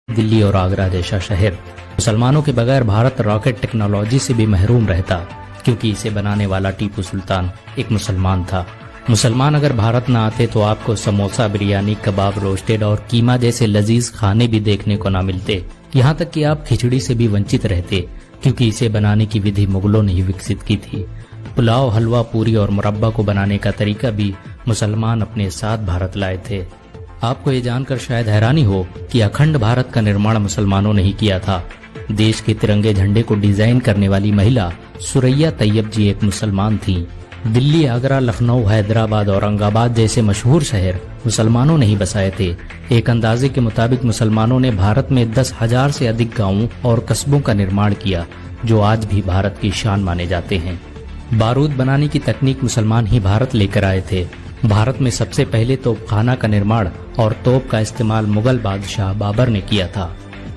दिल्ली और आगरा जैसा शहर। मुसलमानों के बगैर भारत रॉकेट टेक्नोलॉजी से भी महरूम रहता, क्योंकि इसे बनाने वाला टीपू सुल्तान एक मुसलमान था। मुसलमान अगर भारत न आते तो आपको समोसा, बिरयानी, कबाब, रोस्टेड और कीमा जैसे लजीज खाने भी देखने को न मिलते। यहाँ तक कि आप खिचड़ी से भी वंचित रहते, क्योंकि इसे बनाने की विधि मुगलों ने ही विकसित की थी। पुलाव, हलवा, पूरी और मुरब्बा को बनाने का तरीका भी मुसलमान अपने साथ भारत लाए थे। आपको ये जानकर शायद हैरानी हो कि अखंड भारत का निर्माण मुसलमानों ने ही किया था। देश के तिरंगे झंडे को डिजाइन करने वाली महिला सुरैया तैयब जी एक मुसलमान थीं। दिल्ली, आगरा, लखनऊ, हैदराबाद, औरंगाबाद जैसे मशहूर शहर मुसलमानों ने ही बसाए थे। एक अंदाजे के मुताबिक मुसलमानों ने भारत में 10,000 से अधिक गांवों और कस्बों का निर्माण किया, जो आज भी भारत की शान माने जाते हैं। बारूद बनाने की तकनीक मुसलमान ही भारत लेकर आए थे। भारत में सबसे पहले तोपखाना का निर्माण और तोप का इस्तेमाल मुगल बादशाह बाबर ने किया था।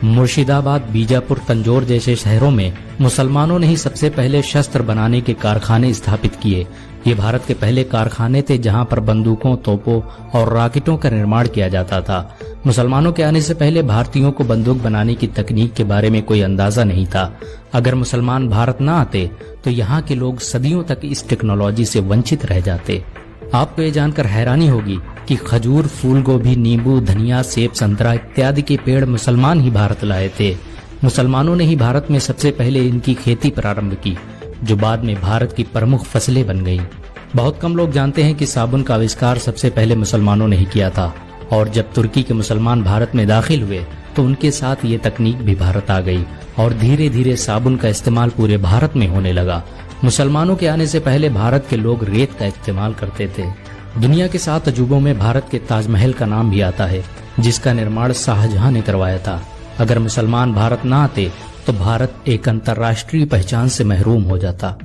मुर्शिदाबाद, बीजापुर, तंजौर जैसे शहरों में मुसलमानों ने ही सबसे पहले शस्त्र बनाने के कारखाने स्थापित किए। ये भारत के पहले कारखाने थे जहां पर बंदूकों, तोपों और रॉकेटों का निर्माण किया जाता था। मुसलमानों के आने से पहले भारतीयों को बंदूक बनाने की तकनीक के बारे में कोई अंदाजा नहीं था। अगर मुसलमान भारत न आते तो यहाँ के लोग सदियों तक इस टेक्नोलॉजी से वंचित रह जाते। आपको ये जानकर हैरानी होगी कि खजूर, फूल गोभी, नींबू, धनिया, सेब, संतरा इत्यादि के पेड़ मुसलमान ही भारत लाए थे। मुसलमानों ने ही भारत में सबसे पहले इनकी खेती प्रारंभ की, जो बाद में भारत की प्रमुख फसलें बन गईं। बहुत कम लोग जानते हैं कि साबुन का आविष्कार सबसे पहले मुसलमानों ने ही किया था, और जब तुर्की के मुसलमान भारत में दाखिल हुए तो उनके साथ ये तकनीक भी भारत आ गई और धीरे धीरे साबुन का इस्तेमाल पूरे भारत में होने लगा। मुसलमानों के आने से पहले भारत के लोग रेत का इस्तेमाल करते थे। दुनिया के 7 अजूबों में भारत के ताजमहल का नाम भी आता है, जिसका निर्माण शाहजहां ने करवाया था। अगर मुसलमान भारत न आते तो भारत एक अंतर्राष्ट्रीय पहचान से महरूम हो जाता।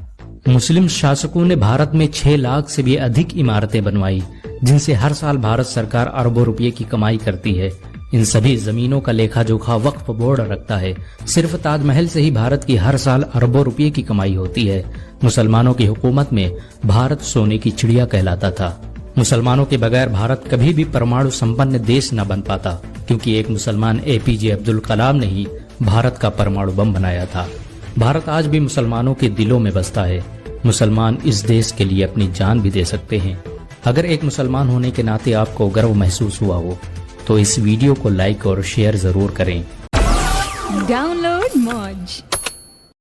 मुस्लिम शासकों ने भारत में 6 लाख से भी अधिक इमारतें बनवाई, जिनसे हर साल भारत सरकार अरबों रुपये की कमाई करती है। इन सभी जमीनों का लेखा जोखा वक्फ बोर्ड रखता है। सिर्फ ताजमहल से ही भारत की हर साल अरबों रुपये की कमाई होती है। मुसलमानों की हुकूमत में भारत सोने की चिड़िया कहलाता था। मुसलमानों के बगैर भारत कभी भी परमाणु संपन्न देश न बन पाता, क्योंकि एक मुसलमान APJ अब्दुल कलाम ने ही भारत का परमाणु बम बनाया था। भारत आज भी मुसलमानों के दिलों में बसता है। मुसलमान इस देश के लिए अपनी जान भी दे सकते हैं। अगर एक मुसलमान होने के नाते आपको गर्व महसूस हुआ हो तो इस वीडियो को लाइक और शेयर जरूर करें। डाउनलोड मौज।